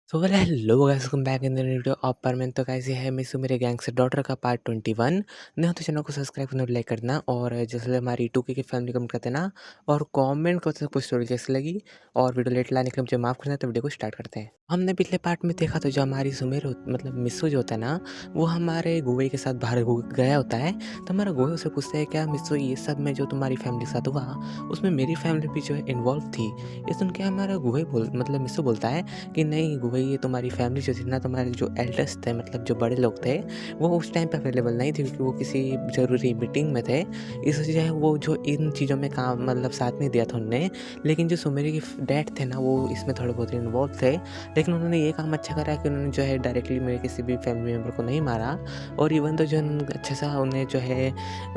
So well hello guys, welcome back in the video of परमेंट। तो guys ये है मिसू मेरे गैंगस्टर डॉटर का पार्ट 21। नहीं हो तो चैनल को सब्सक्राइब करना, लाइक करना और जैसे हमारी 2K की फैमिली कमेंट करते ना और कमेंट करते कुछ स्टोरी कैसी लगी और वीडियो लेट लाने के लिए मुझे माफ़ करना। तो वीडियो को स्टार्ट करते हैं। हमने पिछले पार्ट में देखा था जो हमारी मतलब मिसू जो होता है ना, वो हमारे गुवे के साथ बाहर गया होता है। तो हमारा गुवे उसे पूछता है, क्या मिसू ये सब में जो तुम्हारी फैमिली के साथ हुआ उसमें मेरी फैमिली भी जो है इन्वॉल्व थी? ये सुन के हमारा गुवे मतलब मिसू बोलता है कि नहीं गुवई, ये तुम्हारी फैमिली जो थी ना, तुम्हारे जो एल्डर्स थे मतलब जो बड़े लोग थे, वो उस टाइम पे अवेलेबल नहीं थे क्योंकि वो किसी ज़रूरी मीटिंग में थे। इस वजह से वो जो इन चीज़ों में काम मतलब साथ नहीं दिया था उन्होंने। लेकिन जो सुमेरी के डैड थे ना, वो इसमें थोड़े बहुत इन्वॉल्व थे। लेकिन उन्होंने ये काम अच्छा करा कि उन्होंने जो है डायरेक्टली मेरे किसी भी फैमिली मेम्बर को नहीं मारा और इवन तो जो अच्छा सा उन्हें जो है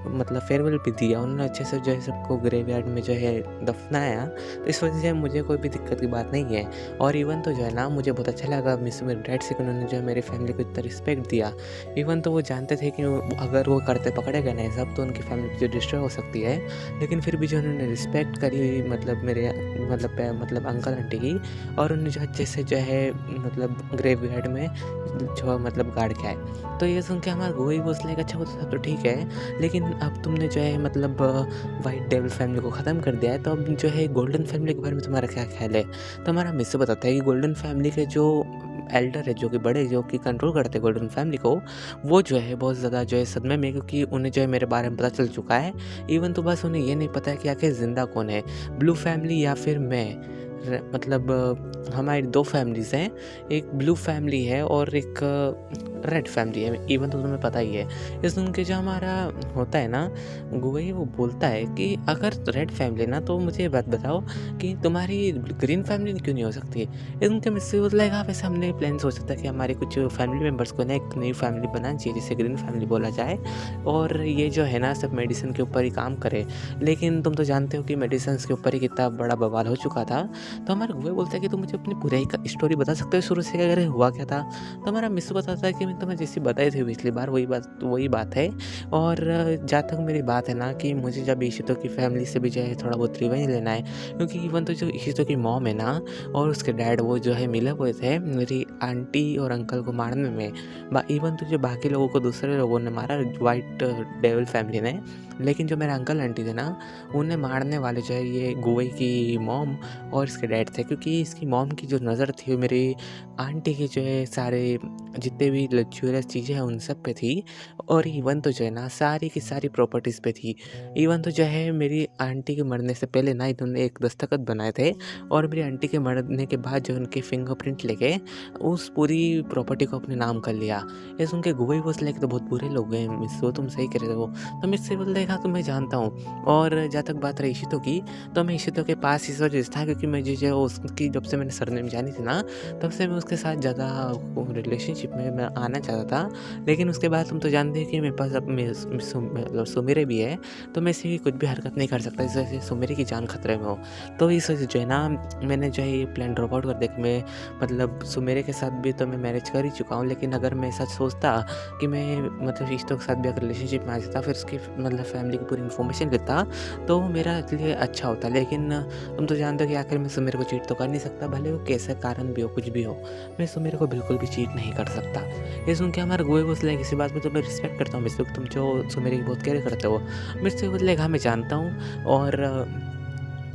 मतलब फेयरवेल भी दिया। उन्होंने अच्छे से जो है सबको ग्रेवयार्ड में जो है दफनाया। तो इस वजह से मुझे कोई भी दिक्कत की बात नहीं है। और इवन तो जो है ना, मुझे बहुत अच्छा लगा मिस मेरे डैड से कि उन्होंने जो है मेरी फैमिली को इतना रिस्पेक्ट दिया। इवन तो वो जानते थे कि अगर वो करते पकड़े गए ना ये सब तो उनकी फैमिली जो डिस्ट्रॉय हो सकती है। लेकिन फिर भी जो उन्होंने रिस्पेक्ट करी मतलब मेरे मतलब अंकल आंटी की, और उन्होंने जो अच्छे से जो है मतलब ग्रेवयार्ड में जो मतलब गाड़ के आए। तो ये सुन के हमारा गोई बोस लाइक अच्छा, वो तो सब तो ठीक है, लेकिन अब तुमने जो है मतलब वाइट डेविल फैमिली को ख़त्म कर दिया है, तो अब जो है गोल्डन फैमिली के बारे में तुम्हारा क्या ख्याल है? तो हमारा मिस्टर बताता है कि गोल्डन फैमिली के जो एल्डर है, जो कि बड़े, जो कि कंट्रोल करते हैं गोल्डन फैमिली को, वो जो है बहुत ज़्यादा जो है सदमे में, क्योंकि उन्हें जो है मेरे बारे में पता चल चुका है। इवन तो बस उन्हें ये नहीं पता है कि आखिर ज़िंदा कौन है, ब्लू फैमिली या फिर मैं। मतलब हमारी 2 फैमिलीज़ हैं, एक ब्लू फैमिली है और एक रेड फैमिली है। इवन तो तुम्हें पता ही है। ये सुन के जो हमारा होता है ना गुवई, वो बोलता है कि अगर रेड फैमिली ना, तो मुझे ये बात बताओ कि तुम्हारी ग्रीन फैमिली क्यों नहीं हो सकती? इनके मिससे लाइक हाँ, वैसे हमने प्लान सोचा था कि हमारे कुछ फैमिली मेम्बर्स को ना एक नई फैमिली बनानी चाहिए जिसे ग्रीन फैमिली बोला जाए, और ये जो है ना सब मेडिसिन के ऊपर ही काम करे। लेकिन तुम तो जानते हो कि मेडिसिन के ऊपर ही कितना बड़ा बवाल हो चुका था। तो हमारा गुवे बोलता है कि तुम मुझे अपनी पूरी स्टोरी बता सकते हो शुरू से, अगर हुआ क्या था? तो हमारा मिस्सू बताता है कि मैं तुम्हें जैसी बताई थी पिछली बार वही बात है। और जहाँ तक मेरी बात है ना, कि मुझे जब इशितो की फैमिली से भी जो है थोड़ा बहुत रिवेंज लेना है, क्योंकि इवन तो जो इशितो की मॉम है ना और उसके डैड, वो जो है मिले हुए थे मेरी आंटी और अंकल को मारने में। इवन तो जो बाकी लोगों को दूसरे लोगों ने मारा वाइट डेविल फैमिली ने, लेकिन जो मेरे अंकल आंटी थे ना, उन्हें मारने वाले जो है ये गुवई की मॉम और इसके डैड थे, क्योंकि इसकी मॉम की जो नज़र थी वो मेरी आंटी के जो है सारे जितने भी लग्जूरियस चीज़ें हैं उन सब पे थी। और इवन तो जो है ना सारी की सारी प्रॉपर्टीज़ पे थी। इवन तो जो है मेरी आंटी के मरने से पहले ना इन्होंने एक दस्तखत बनाए थे, और मेरी आंटी के मरने के बाद जो उनके फिंगरप्रिंट लेके उस पूरी प्रॉपर्टी को अपने नाम कर लिया। ये सुन के गुवई बॉस लेके तो बहुत बुरे लोग गए, मिस वो तुम सही कह रहे हो। तो मैं इससे बोल देखा तो मैं जानता हूँ। और जहाँ तक बात रही इशितो की, तो मैं इशितो के पास इस वजह से था क्योंकि मैं जो है उसकी जब से मैंने सरनेम जानी थी ना, तब से मैं उसके साथ ज़्यादा रिलेशनशिप में मैं आना चाहता था। लेकिन उसके बाद तुम तो जानते हो कि मेरे पास अब मतलब सुमेरे भी है, तो मैं इसे कुछ भी हरकत नहीं कर सकता, इस वजह से सुमेरे की जान खतरे में हो। तो इस वजह से जो है ना मैंने जो है ये प्लान ड्रॉप आउट कर दिया कि मैं मतलब सुमेरे के साथ भी तो मैं मैरिज कर ही चुका हूँ। लेकिन अगर मैं ऐसा सोचता कि मैं मतलब रिश्तों के साथ भी अगर रिलेशनशिप में आ जाता, फिर उसकी मतलब फैमिली की पूरी इन्फॉर्मेशन लेता, तो मेरा लिए अच्छा होता। लेकिन तुम तो जानते हो कि आखिर मैं सुमेर को चीट तो कर नहीं सकता, भले वो कैसा कारण भी हो, कुछ भी हो। मैं सुमेर को बिल्कुल भी चीट नहीं कर सकता। ये सुन के हमारे गोए बोस लाइक इसी बात में तो मैं रिस्पेक्ट करता हूँ मिस्टर, तुम जो सुमेर की बहुत केयर करते हो। मिस्टर बोस लाइक हाँ, मैं जानता हूँ। और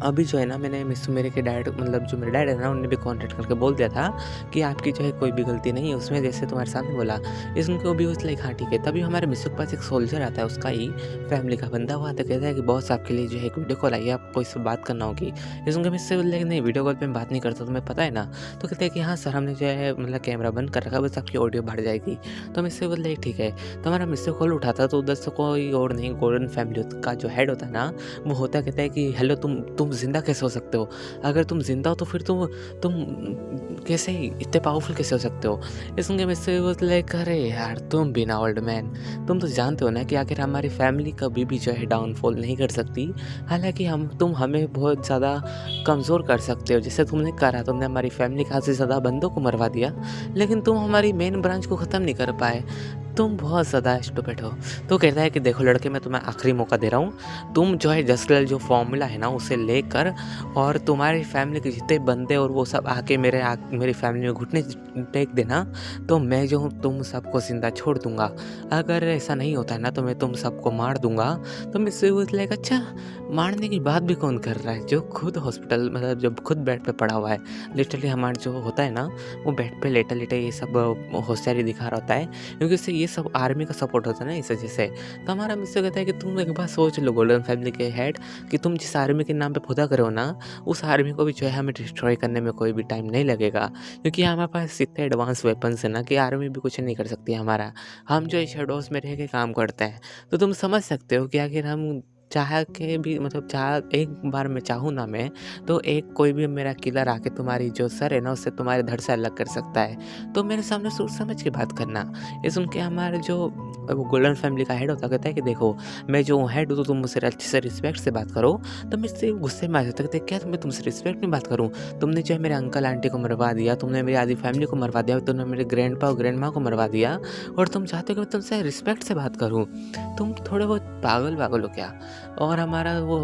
अभी जो है ना मैंने मिस्सू मेरे के डैड मतलब जो मेरे डैड है ना, उन्होंने भी कॉन्टैक्ट करके बोल दिया था कि आपकी जो है कोई भी गलती नहीं है उसमें, जैसे तुम्हारे सामने बोला। ये सुन के वो भी उस लाइक हाँ ठीक है। तभी हमारे मिस्सू के पास एक सोल्जर आता है, उसका ही फैमिली का बंदा, वो आता कहता है कि बॉस आपके लिए जो है एक वीडियो कॉल आई है, आपको इससे बात करना होगी। ये सुन के मिस्सू बोलते नहीं, वीडियो कॉल पर बात नहीं करता, तुम्हें पता है ना? तो कहते हैं कि हाँ सर, हमने जो है मतलब कैमरा बंद कर रखा है, बस आपकी ऑडियो बढ़ जाएगी। तो मिस्सू बोलते ठीक है। तो हमारा मिस्सू कॉल उठाता तो उधर से कोई और नहीं, गोल्डन फैमिली का जो हेड होता है ना, वो होता कहता है कि हेलो, तुम जिंदा कैसे हो सकते हो? अगर तुम जिंदा हो तो फिर तुम कैसे इतने पावरफुल कैसे हो सकते हो? इस सुन के मुझसे वो लाइक अरे यार, तुम भी ना ओल्ड मैन, तुम तो जानते हो ना कि आखिर हमारी फैमिली कभी भी जो है डाउनफॉल नहीं कर सकती। हालांकि तुम हमें बहुत ज़्यादा कमज़ोर कर सकते हो, जैसे तुमने करा, तुमने हमारी फैमिली का से ज़्यादा बंदों को मरवा दिया, लेकिन तुम हमारी मेन ब्रांच को ख़त्म नहीं कर पाए। तुम बहुत ज़्यादा स्टूपिड हो। तो कहता है कि देखो लड़के, मैं तुम्हें आखिरी मौका दे रहा हूँ, तुम जो है जस्टिस जो फॉर्मूला है ना उसे ले लेकर और तुम्हारी फैमिली के जितने बंदे और वो सब आके मेरी फैमिली में घुटने टेक देना, तो मैं जो हूँ तुम सबको ज़िंदा छोड़ दूँगा। अगर ऐसा नहीं होता है ना तो मैं तुम सबको मार दूँगा। तो मिस्टर वुड लाइक अच्छा, मारने की बात भी कौन कर रहा है? जो खुद हॉस्पिटल मतलब जब खुद बेड पे पड़ा हुआ है। लिटरली हमारा जो होता है ना, वो बेड पे लेटे-लेटे ये सब होशियारी दिखा रहा होता है, क्योंकि उससे ये सब आर्मी का सपोर्ट होता है ना इस वजह से। तो हमारा मिस्टर कहता है कि तुम एक बार सोच लो गोल्डन फैमिली के हेड, कि तुम जिस आर्मी के नाम पे खुदा करो ना, उस आर्मी को भी जो है हमें डिस्ट्रॉय करने में कोई भी टाइम नहीं लगेगा। क्योंकि हमारे पास इतने एडवांस वेपन्स है ना कि आर्मी भी कुछ नहीं कर सकती हमारा। हम जो शैडोज़ में रह के काम करते हैं। तो तुम समझ सकते हो कि आखिर हम चाह के भी मतलब चाह एक बार मैं चाहूँ ना मैं, तो एक कोई भी मेरा किलर आके तुम्हारी जो सर है ना उससे तुम्हारे धड़ से अलग कर सकता है। तो मेरे सामने सोच समझ के बात करना। ये सुन के हमारे जो वो गोल्डन फैमिली का हेड होता है कहता है कि देखो, मैं जो हेड हूँ तो तुम मुझसे अच्छे से रिस्पेक्ट से बात करो। तो मैं इससे गुस्से में आ जाता, कहते क्या मैं तुमसे रिस्पेक्ट में बात करूँ? तुमने जो है मेरे अंकल आंटी को मरवा दिया, तुमने मेरी आधी फैमिली को मरवा दिया, तुमने मेरे ग्रैंडपा और ग्रैंडमा को मरवा दिया और तुम चाहते हो कि मैं तुमसे रिस्पेक्ट से बात करूँ? तुम थोड़े बहुत पागल-वागल हो क्या? और हमारा वो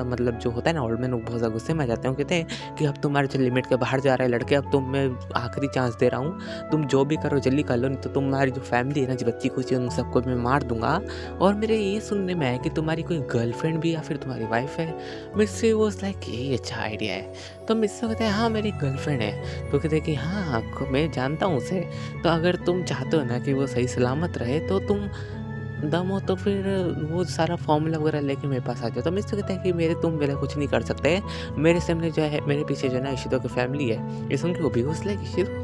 मतलब जो होता है ना ओल्ड मैन, वो बहुत ज़्यादा गुस्से में आ जाते हैं। वो कहते हैं कि अब तुम्हारे जो लिमिट के बाहर जा रहे हैं लड़के, अब तुम्हें आखिरी चांस दे रहा हूँ। तुम जो भी करो जल्दी कर लो, नहीं तो तुम्हारी जो फैमिली है ना, जो बच्ची खुची उन सबको मैं मार दूँगा। और मेरे ये सुनने में आया कि तुम्हारी कोई गर्लफ्रेंड भी या फिर तुम्हारी वाइफ़ है। मुझसे वो लाइक ये अच्छा आइडिया है। तो मुझसे कहते हैं हाँ, मेरी गर्लफ्रेंड है। तो कहते हैं कि हाँ, मैं जानता हूँ उसे। तो अगर तुम चाहते हो ना कि वो सही सलामत रहे, तो तुम दम हो तो फिर वो सारा फ़ॉर्मूला वगैरह लेके मेरे पास आ जाओ। तो मैं इससे कहता है कि तुम मेरा कुछ नहीं कर सकते। मेरे सामने जो है मेरे पीछे जो है ना इशितो की फैमिली है। ये सुन के वो बेहोश लाइक इशितो,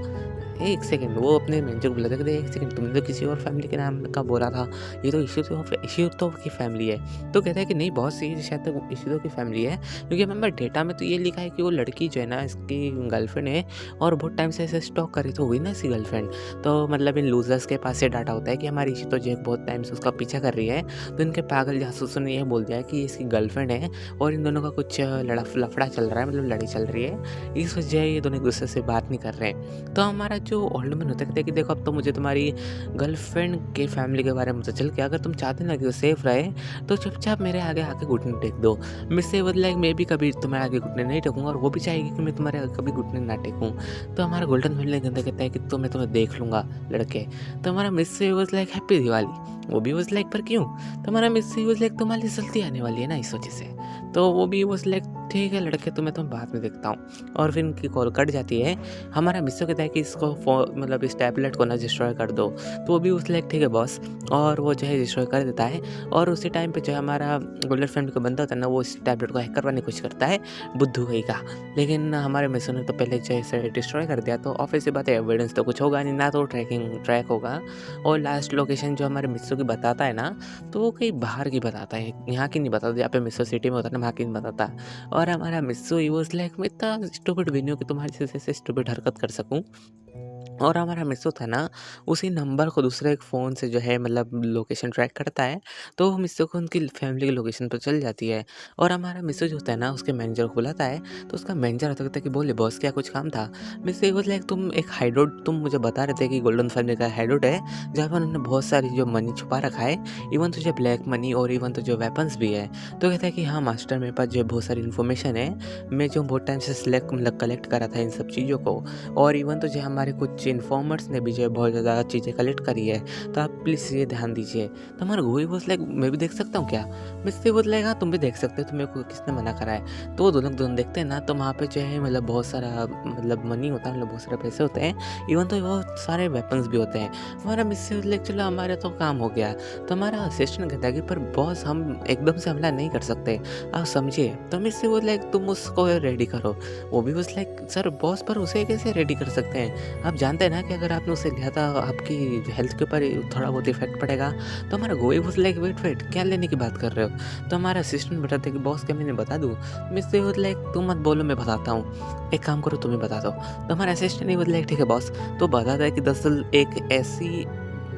1 सेकंड, वो अपने मैनेजर को बुलाता है, कहता है 1 सेकंड, तुमने तो किसी और फैमिली के नाम का बोला था। ये तो इशितो की फैमिली है। तो कहता है कि नहीं बॉस, ये शायद तक इशितो की फैमिली है, क्योंकि मेरे डेटा में तो ये लिखा है कि वो लड़की जो है ना इसकी गर्लफ्रेंड है और बहुत टाइम से ऐसे स्टॉक कर रही तो हुई ना इसकी गर्लफ्रेंड। तो मतलब इन लूज़र्स के पास ये डाटा होता है कि हमारी इशितो जो है बहुत टाइम से उसका पीछा कर रही है। तो इनके पागल जासूसों ने ये बोल दिया है कि ये इसकी गर्लफ्रेंड है और इन दोनों का कुछ लफड़ा चल रहा है, मतलब लड़ाई चल रही है। इस वजह ये दोनों एक-दूसरे से बात नहीं कर रहे हैं। तो हमारा जो ओल्ड मैन होता है कहता है कि देखो, अब तो मुझे तुम्हारी गर्लफ्रेंड के फैमिली के बारे में पता चल गया। अगर तुम चाहते ना कि वो सेफ रहे, तो चुपचाप मेरे आगे आके घुटने टेक दो। मुझसे बदला है मैं भी कभी तुम्हारे आगे घुटने नहीं टेकूँगा और वो भी चाहेगी कि मैं तुम्हारे आगे कभी घुटने ना टेकूँ। तो हमारा गोल्डन फैमिली कहता है कि तो मैं तुम्हें देख लूँगा लड़के। तो हमारा मिस्सी वाज़ लाइक हैप्पी दिवाली। वो भी वाज़ लाइक पर क्यों? तो हमारा मिस्सी वाज़ लाइक तुम्हारी जल्दी आने वाली है ना इस वजह से। तो वो भी वाज़ लाइक ठीक है लड़के, तो मैं तुम्हें बाद में देखता हूँ। और फिर इनकी कॉल कट जाती है। हमारा मिस्टर कहता है कि इसको मतलब इस टैबलेट को ना डिस्ट्रॉय कर दो। तो वो भी उस लाइक ठीक है बॉस, और वो जो है डिस्ट्रॉय कर देता है। और उसी टाइम पे जो है हमारा गोल्डन फैमिली का बंदा होता है ना, वो इस टैबलेट को हैक करवाने की कोशिश करता है, बुद्धू कहीं का। लेकिन हमारे मिस्टर ने तो पहले जो है इसे डिस्ट्रॉय कर दिया। तो ऑब्वियस सी बात है, एविडेंस तो कुछ होगा नहीं, ना तो ट्रैक होगा। और लास्ट लोकेशन जो हमारे मिस्टर की बताता है ना, तो वो कहीं बाहर की बताता है, यहाँ की नहीं बताता। यहाँ पे मिस्टर सिटी में होता है ना, वहाँ की नहीं बताता। और हमारा मिस्टर ही वाज़ लाइक मैं इतना स्टूपिड भी नहीं हूँ कि तुम्हारी जैसे स्टूपिड हरकत कर सकूँ। और हमारा मिस्सू था ना, उसी नंबर को दूसरे एक फ़ोन से जो है मतलब लोकेशन ट्रैक करता है। तो मिस्सू को उनकी फैमिली की लोकेशन पर चल जाती है। और हमारा मिस्सू जो होता है ना, उसके मैनेजर को बुलाता है। तो उसका मैनेजर होता है कि बोले बॉस क्या कुछ काम था? मिस्सू वाज़ लाइक तुम एक हाइडआउट, तुम मुझे बता रहे थे कि गोल्डन फैमिली का हाइडआउट है, जहाँ पर उन्होंने बहुत सारी जो मनी छुपा रखा है, इवन तो जो ब्लैक मनी और इवन तो जो वेपन्स भी है। तो कहता है कि हाँ मास्टर, मेरे पास जो है बहुत सारी इन्फॉर्मेशन है। मैं जो बहुत टाइम से मतलब कलेक्ट करा था इन सब चीज़ों को। और इवन तो जो हमारे कुछ इन्फॉर्मर्स ने भी जो है बहुत ज़्यादा चीज़ें कलेक्ट करी है। तो आप प्लीज़ ये ध्यान दीजिए। तो हमारा गोई वाज़ लाइक मैं भी देख सकता हूँ क्या? मिस्त्री वाज़ लाइक हाँ तुम भी देख सकते हो, तुम्हें को किसने मना करा है? तो वो दोनों देखते हैं ना, तो वहाँ पे जो है मतलब बहुत सारा मतलब मनी होता है, मतलब बहुत सारे पैसे होते हैं। इवन तो बहुत सारे वेपन्स भी होते हैं। हमारा मिस्त्री वाज़ लाइक चलो हमारा तो काम हो गया। तो हमारा असिस्टेंट कहता है कि पर बॉस हम एकदम से हमला नहीं कर सकते, आप समझिए। तो मिस्त्री वाज़ लाइक तुम उसको रेडी करो। वो भी वाज़ लाइक सर बॉस, पर उसे कैसे रेडी कर सकते हैं? आप जानते हैं ना कि अगर आपने उसे लिया था आपकी हेल्थ के ऊपर थोड़ा बहुत इफेक्ट पड़ेगा। तो हमारा गोई वाज़ लाइक वेट क्या लेने की बात कर रहे हो? तो हमारा असिस्टेंट बताते हैं कि बॉस क्या मैं बता दूँ? मिस्त्री वाज़ लाइक तुम मत बोलो, मैं बताता हूँ, एक काम करो तुम ही बता दो। तो हमारा असिस्टेंट ही वाज़ लाइक ठीक है बॉस। तो बताता है कि दरअसल एक ऐसी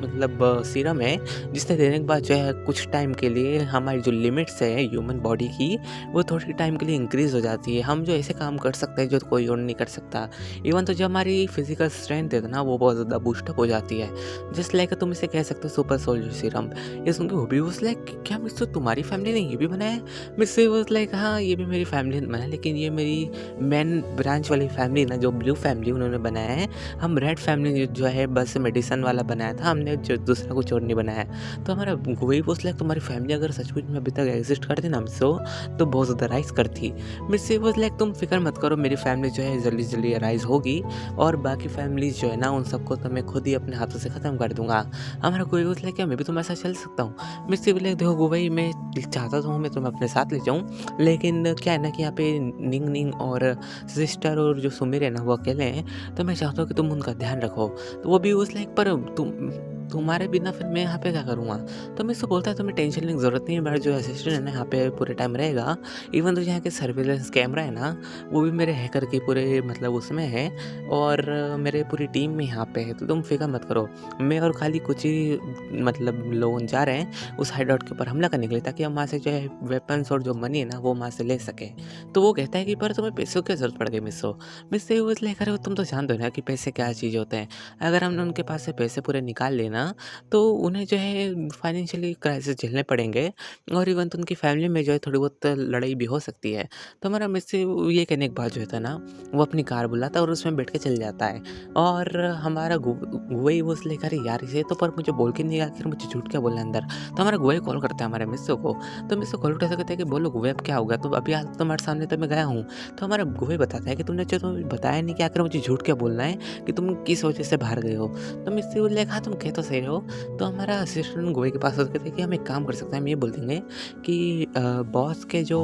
मतलब सीरम है, जिसे देने के बाद जो है कुछ टाइम के लिए हमारी जो लिमिट्स है ह्यूमन बॉडी की, वो थोड़ी टाइम के लिए इंक्रीज़ हो जाती है। हम जो ऐसे काम कर सकते हैं जो कोई और नहीं कर सकता। इवन तो जो हमारी फिज़िकल स्ट्रेंथ है ना, वो बहुत ज़्यादा बूस्टअप हो जाती है। जस्ट लाइक तुम इसे कह सकते हो सुपर सोल्जर सीरम। ये सुन के वो भी वाज़ लाइक, क्या मिस्टर तुम्हारी फैमिली ने ये भी बनाया है? मिस्टर वाज़ लाइक, हाँ, ये भी मेरी फैमिली ने बनाया है, लेकिन ये मेरी मेन ब्रांच वाली फैमिली ना, जो ब्लू फैमिली उन्होंने बनाया है। हम रेड फैमिली जो है बस मेडिसिन वाला बनाया था, हमने जो दूसरा कुछ और नहीं बनाया है। तो हमारा वही पूछ लाइक, तुम्हारी फैमिली अगर सचमुच में अभी तक एग्जिस्ट करती ना मिस्सो, तो बहुत ज़्यादा राइज करती। मिस्सी वाज लाइक, तुम फिक्र मत करो, मेरी फैमिली जो है जल्दी जल्दी राइज होगी और बाकी फैमिलीज जो है ना, उन सबको तो मैं खुद ही अपने हाथों से ख़त्म कर दूंगा। हमारा कोई पूछ लाइक, क्या मैं भी तुम्हारे साथ चल सकता हूँ? मिस्सी बोले, देखो भाई, मैं चाहता तो हूँ मैं तुम्हें अपने साथ ले जाऊँ, लेकिन क्या है ना कि यहाँ पे निंग निंग और सिस्टर और जो सुमीर है ना, वो अकेले हैं, तो मैं चाहता हूँ कि तुम उनका ध्यान रखो। तो वो भी उस लाइक, पर तुम्हारे बिना फिर मैं यहाँ पे क्या करूँगा? तो मैं उसको बोलता है, तुम्हें टेंशन लेने की ज़रूरत नहीं है, मेरा जो असिस्टेंट है ना यहाँ पे पूरे टाइम रहेगा। इवन तो यहाँ के सर्विलेंस कैमरा है ना, वो भी मेरे हैकर के पूरे मतलब उसमें है, और मेरे पूरी टीम में यहाँ पे है, तो तुम फिक्र मत करो। मैं और खाली कुछ ही मतलब लोग जा रहे हैं उस हाइड आउट के ऊपर हमला करने के लिए, ताकि हम वहाँ से जो है वेपन्स और जो मनी है ना, वो वहाँ से ले सकें। तो वो कहता है कि पर तुम्हें पैसों की ज़रूरत पड़ गई मिस्सो। मिस्से वो इसलिए करे, तुम तो जानते हो ना कि पैसे क्या चीज़ होते हैं। अगर हमने उनके पास से पैसे पूरे निकाल लिए ना, तो उन्हें जो है फाइनेंशियली क्राइसिस झेलने पड़ेंगे, और इवन तो उनकी फैमिली में जो है थोड़ी बहुत लड़ाई भी हो सकती है। तो हमारा मिस्से ये कहने के बाद जो है ना, वो अपनी कार बुलाता है और उसमें बैठ के चल जाता है। और हमारा गुवई वो उसने कहा, अरे यार इसे तो पर मुझे बोल के नहीं गया, आखिर मुझे झूठ क्या बोलना अंदर। तो हमारा गुवई कॉल करता है हमारे मिस्सो को। तो मिस्सो कॉल उठा कहते हैं कि बोलो गुवई, अब क्या होगा? तो अभी हाल तुम्हारे सामने तो मैं गया हूँ। तो हमारा गुवई बताता है कि तुमने जो तुम्हें बताया नहीं कि आखिर मुझे झूठ क्या बोलना है, कि तुम किस वजह से बाहर गए हो। तो मिस्से बोले, हाँ तुम कह तो सही रहे हो। तो हमारा असिस्टेंट गुवई के पास होकर कहते हैं कि हम एक काम कर सकते हैं, हम ये बोल देंगे कि बॉस के जो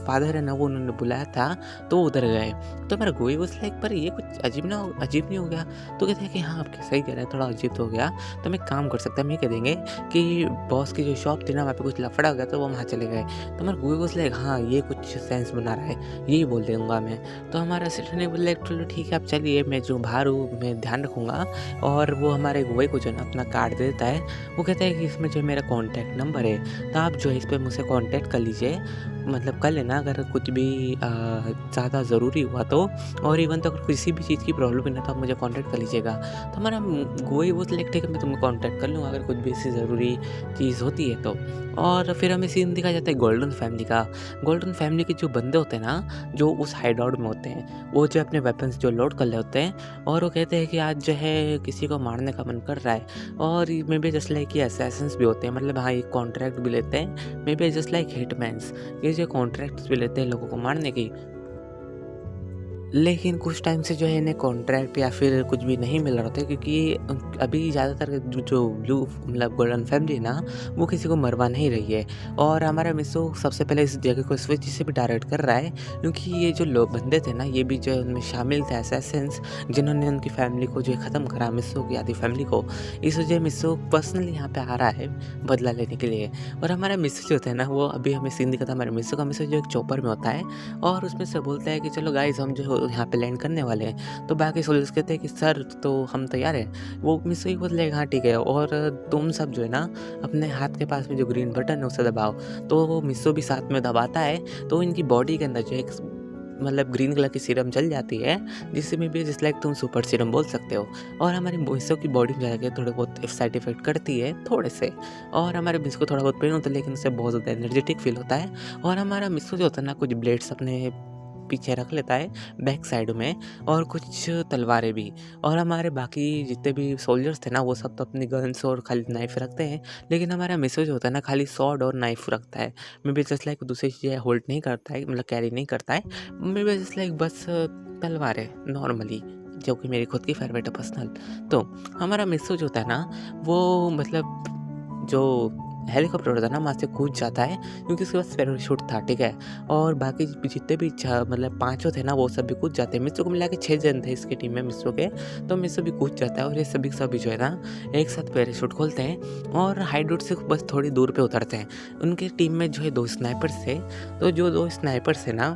फादर है ना, वो उन्होंने बुलाया था, तो वो उधर गए। तो हमारा गुवई उस लाइक, पर ये कुछ अजीब नहीं हो गया? तो कहते हैं कि हाँ, आप सही कह रहे हैं, थोड़ा अजीब तो हो गया। तो हम एक काम कर सकते हैं, हम ये कह देंगे कि बॉस की जो शॉप थी ना, वहाँ पे कुछ लफड़ा हो गया, तो वो वहाँ चले गए। तो हमारा गुवई उस लाइक, हाँ ये कुछ सेंस बना रहा है, यही बोल दूंगा मैं। तो हमारा असिस्टेंट ने बोला, चलो ठीक है, आप चलिए, मैं जो बाहर हूँ मैं ध्यान रखूँगा। और वो हमारे गुवई को जो है ना अपना कार्ड दे देता है। वो कहता है कि इसमें जो मेरा कॉन्टैक्ट नंबर है, तो आप जो है इस पर मुझसे कॉन्टैक्ट कर लीजिए, मतलब कर लेना अगर कुछ भी ज़्यादा ज़रूरी हुआ तो। और इवन तो अगर किसी भी चीज़ की प्रॉब्लम है ना, तो आप मुझे कॉन्टैक्ट कर लीजिएगा। तो हमारा गोई वो सिलेक्ट है कि मैं तुम्हें कॉन्टैक्ट कर लूँगा अगर कुछ भी ऐसी ज़रूरी चीज़ होती है तो। और फिर हमें सीन दिखाया जाता है गोल्डन फैमिली का। गोल्डन फैमिली के जो बंदे होते हैं ना, जो उस हाइड आउट में होते हैं, वो जो अपने वेपन्स जो लोड कर रहे होते हैं, और वो कहते हैं कि आज जो है किसी को मारने का मन कर रहा है। और मे बी जस्ट लाइक ये असैसिन्स भी होते हैं, मतलब हाँ, ये कॉन्ट्रैक्ट भी लेते हैं, may be just like Hitman's, ये जो कॉन्ट्रैक्ट्स भी लेते हैं लोगों को मारने की। लेकिन कुछ टाइम से जो है इन्हें कॉन्ट्रैक्ट या फिर कुछ भी नहीं मिल रहा होता है, क्योंकि अभी ज़्यादातर जो ब्लू मतलब गोल्डन फैमिली है ना, वो किसी को मरवा नहीं रही है। और हमारा मिसो सबसे पहले इस जगह को स्विच से भी टारगेट कर रहा है, क्योंकि ये जो लोग बंदे थे ना, ये भी जो उनमें शामिल थे असैसिन्स, जिन्होंने उनकी फैमिली को जो है ख़त्म करा, मिसो की आधी फैमिली को। इस वजह मिसो पर्सनली यहाँ पे आ रहा है बदला लेने के लिए। और हमारा मिसो जो होता है ना, वो अभी हमें सीन दिखा था हमारे मिसो का। मिसो जो एक चॉपर में होता है, और उसमें से बोलता है कि चलो गाइस, हम जो यहाँ पे लैंड करने वाले हैं। तो बाकी सोल्जर्स कहते हैं कि सर, तो हम तैयार हैं। वो मिसो ही बोले, हाँ ठीक है, और तुम सब जो है ना, अपने हाथ के पास में जो ग्रीन बटन है उसे दबाओ। तो वो मिसो भी साथ में दबाता है, तो इनकी बॉडी के अंदर जो एक मतलब ग्रीन कलर की सीरम चल जाती है, जिससे में भी जस्ट लाइक तुम सुपर सीरम बोल सकते हो। और हमारे मिसो की बॉडी में जाके थोड़े बहुत साइड इफेक्ट करती है, थोड़े से। और हमारे मिसो को थोड़ा बहुत पेन होता है, लेकिन उससे बहुत ज़्यादा एनर्जेटिक फील होता है। और हमारा मिसो जो होता है ना, कुछ ब्लेड्स अपने पीछे रख लेता है बैक साइड में, और कुछ तलवारें भी। और हमारे बाकी जितने भी सोल्जर्स थे ना, वो सब तो अपनी गन्स और खाली नाइफ रखते हैं, लेकिन हमारा मिसो जो होता है ना, खाली स्वॉर्ड और नाइफ रखता है। मे बी जस्ट लाइक दूसरी चीज़ें होल्ड नहीं करता है, मतलब कैरी नहीं करता है। मे बी जस्ट लाइक बस तलवार है नॉर्मली, जो कि मेरी खुद की फेवरेट है पर्सनल। तो हमारा मिसो जो होता है ना, वो मतलब जो हेलीकॉप्टर होता है ना, वहाँ से कूद जाता है, क्योंकि उसके पास पैराशूट था, ठीक है। और बाकी जितने भी मतलब पाँचों थे ना, वो सब भी कूद जाते हैं। मिसो को मिला के 6 जन थे इसकी टीम में मिसो के, तो मिसो भी कूद जाता है, और ये सभी जो है ना, एक साथ पैराशूट खोलते हैं और हाइडआउट से बस थोड़ी दूर पे उतरते हैं। उनकी टीम में जो है 2 स्नाइपर्स थे, तो जो 2 स्नाइपर्स है ना,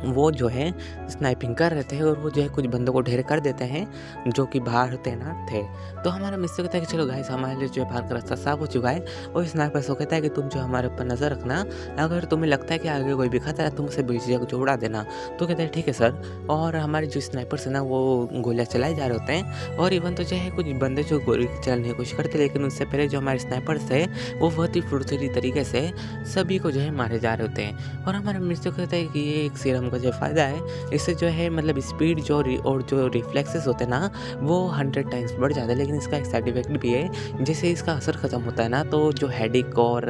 वो जो है स्नाइपिंग कर रहे थे और वो जो है कुछ बंदों को ढेर कर देते हैं जो कि बाहर तैनात थे। तो हमारा मिस्टर कहता है कि चलो गाइस हमारे लिए जो है बाहर का रास्ता साफ हो चुका है। और स्नाइपर को कहता है कि तुम जो हमारे ऊपर नज़र रखना, अगर तुम्हें लगता है कि आगे कोई भी खतरा है तुम उसे बेझिझक जो उड़ा देना। तो कहता है ठीक है सर। और हमारे जो स्नाइपर्स है ना वो गोलियाँ चलाए जा रहे होते हैं और इवन तो जो है कुछ बंदे जो गोली चलाने की कोशिश करते, लेकिन उससे पहले जो हमारे स्नाइपर्स थे वो बहुत ही फुर्तीली तरीके से सभी को जो है मारे जा रहे होते हैं। और हमारा मिस्टर कहता है कि ये एक सीरम का जो फ़ायदा है, इससे जो है मतलब स्पीड और जो रिफ्लेक्सेस होते हैं ना वो 100 टाइम्स बढ़ जाता है। लेकिन इसका एक साइड इफेक्ट भी है, जैसे इसका असर ख़त्म होता है ना तो जो हेडेक और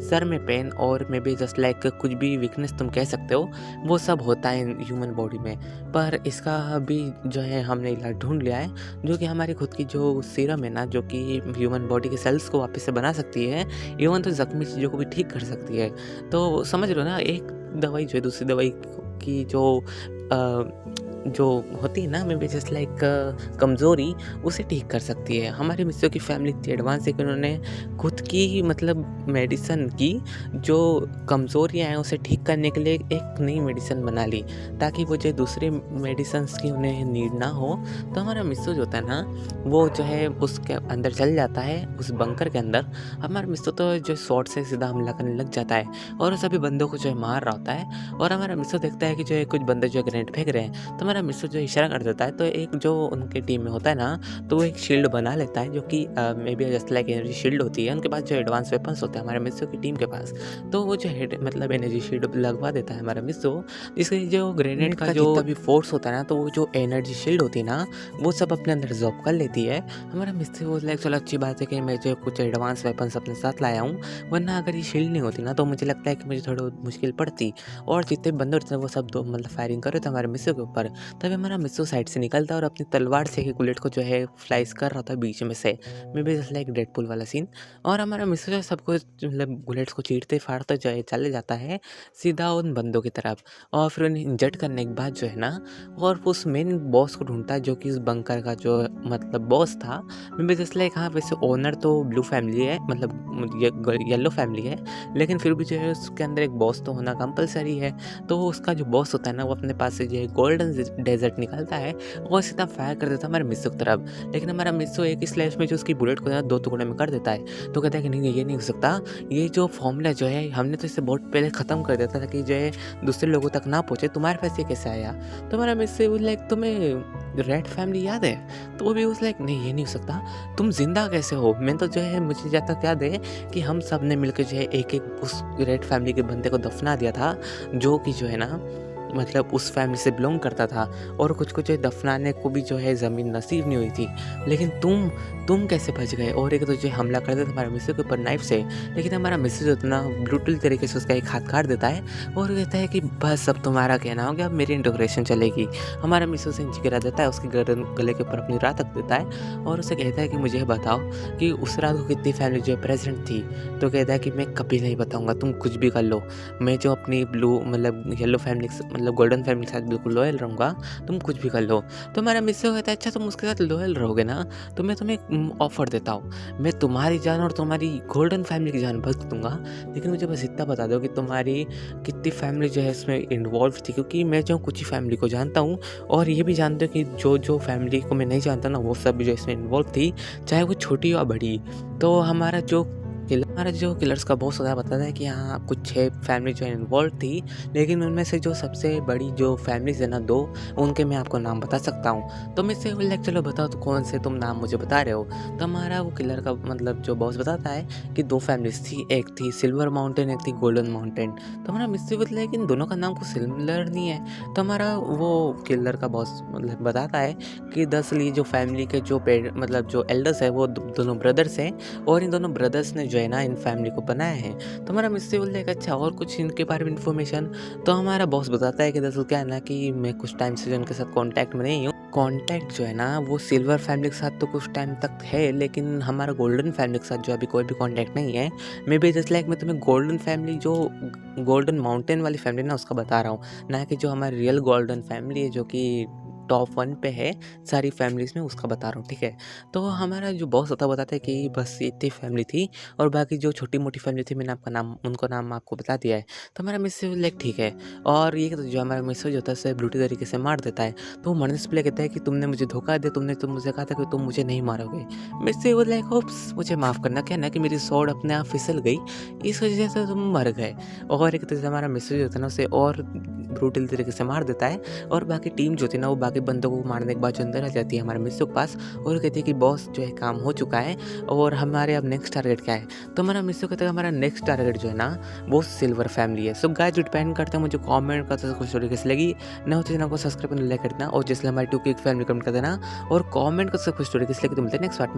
सर में पेन और मे बी जस्ट लाइक कुछ भी वीकनेस तुम कह सकते हो, वो सब होता है ह्यूमन बॉडी में। पर इसका भी जो है हमने इलाज ढूंढ लिया है, जो कि हमारी खुद की जो सीरम है ना, जो कि ह्यूमन बॉडी के सेल्स को वापस से बना सकती है, इवन तो ज़ख्मी चीज़ों को भी ठीक कर सकती है। तो समझ लो ना, एक दवाई जो है दूसरी दवाई की जो होती है ना मे बी जस्ट लाइक कमज़ोरी, उसे ठीक कर सकती है। हमारे मिस्टर की फैमिली इतनी एडवांस है कि उन्होंने खुद की मतलब मेडिसिन की जो कमज़ोरियाँ हैं उसे ठीक करने के लिए एक नई मेडिसिन बना ली, ताकि वो जो दूसरे मेडिसिन्स की उन्हें नीड ना हो। तो हमारा मिस्टर जो होता है ना वो जो है उसके अंदर चल जाता है, उस बंकर के अंदर। हमारा मिस्टर तो जो शॉट से सीधा हमला करने लग जाता है और सभी बंदों को जो है मार रहा होता है। और हमारा मिस्टर देखता है कि जो है कुछ बंदे जो है ग्रेनेड फेंक रहे हैं, तो हमारा मिस्टर जो इशारा कर देता है, तो एक जो उनके टीम में होता है ना तो वो एक शील्ड बना लेता है, जो कि may be just like energy shield होती है। उनके पास जो एडवांस वेपन्स होते हैं हमारे मिस्टर की टीम के पास, तो वो जो है मतलब एनर्जी शील्ड लगवा देता है हमारा मिस्टर, जिससे जो ग्रेनेड का जो जितना भी फोर्स होता है ना, तो वो जो एनर्जी शील्ड होती है ना वो सब अपने अंदर एब्जॉर्ब कर लेती है। हमारा मिस्टर वो लाइक चलो अच्छी बात है कि मैं जो कुछ एडवांस वेपन्स अपने साथ लाया हूँ, वरना अगर ये शील्ड नहीं होती ना तो मुझे लगता है कि मुझे थोड़ी मुश्किल पड़ती। और जितने बंदे होते हैं वो सब दो मतलब फायरिंग कर रहे थे हमारे मिस्टर के ऊपर। तभी हमारा मिस्टर साइड से निकलता है और अपनी तलवार से एक बुलेट को जो है स्लाइस कर रहा था बीच में से, may be just like Deadpool वाला सीन। और हमारा मिस्टर जो है सबको मतलब बुलेट्स को चीरते फाड़ते जो है चले जाता है सीधा उन बंदों की तरफ। और फिर उन्हें इंजर्ड करने के बाद जो है ना, और उस मेन बॉस को ढूंढता है जो कि उस बंकर का जो मतलब बॉस था। मे बी जस्ट लाइक हाँ वैसे ओनर तो ब्लू फैमिली है, मतलब येलो फैमिली है, लेकिन फिर भी जो है उसके अंदर एक बॉस तो होना कंपलसरी है। तो उसका जो बॉस होता है ना वो अपने पास से जो है गोल्डन डेजर्ट निकालता है और सीधा फायर कर देता है हमारे मिस्सो की तरफ। लेकिन हमारा मिस्सो एक ही स्लैश में जो उसकी बुलेट को दो टुकड़े में कर देता है। तो कहता है कि नहीं ये नहीं हो सकता, ये जो फॉर्मूला जो है हमने तो इसे बहुत पहले ख़त्म कर दिया था कि जो है दूसरे लोगों तक ना पहुँचे, तुम्हारे पास ये कैसे आया। तो हमारा मिस्सो लाइक तुम्हें रेड फैमिली याद है, तो वो भी उस लाइक नहीं ये नहीं हो सकता, तुम जिंदा कैसे हो। मैं तो जो है मुझे जहाँ तक याद है कि हम सब ने मिलकर जो है एक एक उस रेड फैमिली के बंदे को दफना दिया था, जो कि जो है ना मतलब उस फैमिली से बिलोंग करता था। और कुछ को जो है दफनाने को भी जो है ज़मीन नसीब नहीं हुई थी। लेकिन तुम कैसे बच गए। और एक तो जो हमला कर देता हमारे मिस्टर के ऊपर नाइफ से, लेकिन हमारा मिस्टर जो इतना ब्रूटल तरीके से उसका एक हाथ काट देता है और कहता है कि बस अब तुम्हारा कहना हो गया, अब मेरी इंटोग्रेशन चलेगी। हमारा मिस्टर उसे नीचे गिरा देता है, उसके गले के ऊपर अपनी रात रख देता है और उसे कहता है कि मुझे बताओ कि उस रात को कितनी फैमिली जो है प्रेजेंट थी। तो कहता है कि मैं कभी नहीं बताऊँगा, तुम कुछ भी कर लो, मैं जो अपनी ब्लू मतलब येलो फैमिली मतलब गोल्डन फैमिली के साथ बिल्कुल लॉयल रहूँगा, तुम कुछ भी कर लो। तो हमारा मिस्टर कहता है अच्छा तुम उसके साथ लॉयल रहोगे ना, तो मैं तुम्हें एक ऑफ़र देता हूँ, मैं तुम्हारी जान और तुम्हारी गोल्डन फैमिली की जान बख्श दूँगा, लेकिन मुझे बस इतना बता दो कि तुम्हारी कितनी फैमिली जो है इसमें इन्वॉल्व थी। क्योंकि मैं जो कुछ ही फैमिली को जानता हूँ और ये भी जानता हूँ कि जो फैमिली को मैं नहीं जानता ना वो सब भी जो इसमें इन्वॉल्व थी, चाहे वो छोटी या बड़ी। तो हमारा जो किलर्स का बॉस होता है बताता है कि हाँ कुछ 6 फैमिली जो है इन्वॉल्व थी, लेकिन उनमें से जो सबसे बड़ी जो फैमिलीज़ है ना 2, उनके मैं आपको नाम बता सकता हूँ। तो मैं इससे बोला चलो बताओ तो कौन से तुम नाम मुझे बता रहे हो। तो हमारा वो किलर का मतलब जो बॉस बताता है कि 2 फैमिलीज़ थी, एक थी सिल्वर माउंटेन, एक थी गोल्डन माउंटेन। तो हमारा मिस्टर बोलता है कि इन दोनों का नाम कुछ सिमिलर नहीं है। तो हमारा वो किलर का बॉस मतलब बताता है कि दरअसल ये जो फैमिली के जो मतलब जो एल्डर्स है वो दोनों ब्रदर्स हैं और इन दोनों ब्रदर्स ने जो है ना इन फैमिली को बनाया है। तो हमारा मिस्टर बोलता है कि अच्छा और कुछ इनके बारे में इन्फॉर्मेशन। तो हमारा बॉस बताता है कि दरअसल क्या है ना कि मैं कुछ टाइम से जो इनके साथ कांटेक्ट में नहीं हूँ। कांटेक्ट जो है ना वो सिल्वर फैमिली के साथ तो कुछ टाइम तक है, लेकिन हमारा गोल्डन फैमिली के साथ जो अभी कोई भी कांटेक्ट नहीं है। मे बी जस्ट लाइक मैं तुम्हें गोल्डन फैमिली जो गोल्डन माउंटेन वाली फैमिली ना उसका बता रहा हूँ, ना कि जो हमारी रियल गोल्डन फैमिली है जो कि टॉप 1 पे है सारी फैमिलीज़ में, उसका बता रहा हूँ, ठीक है। तो हमारा जो बॉस होता है बताता है कि बस इतनी फैमिली थी और बाकी जो छोटी-मोटी फैमिली थी मैंने आपका नाम उनको नाम आपको बता दिया है। तो हमारा मिसेज़ लाइक ठीक है। और ये जो हमारा मिसेज़ होता है उसे ब्रूटल तरीके से मार देता है। तो वो मरने से पहले कहता है कि तुमने मुझे धोखा दिया, तुमने तो मुझसे कहा था कि तुम मुझे नहीं मारोगे। मिसेज़ वो लाइक ओप्स मुझे माफ़ करना, क्या है ना कि मेरी स्वॉर्ड अपने आप फिसल गई, इस वजह से तुम मर गए। और एक तरह से हमारा मिसेज़ होता है ना उसे और ब्रूटल तरीके से मार देता है। और बाकी टीम जो थी ना वो बाकी बंदों को मारने के बाद जो अंदर आ जाती है हमारे मिसेज़ के पास और कहती है कि बॉस जो है काम हो चुका है और हमारे अब नेक्स्ट टारगेट क्या है? तो हमारा मिसेज़ कहता है हमारा नेक्स्ट टारगेट जो है ना वो सिल्वर फैमिली है। सो गाइस डिपेंड करता है, मुझे कमेंट करते कुछ तरीके से लगी ना हो तो चैनल को सब्सक्राइब करना, लाइक कर देना और जैसे हमारी 2K फैमिली कमेंट कर देना और कमेंट कर कुछ तरीके से, लेके तो मिलते हैं नेक्स्ट पार्ट में।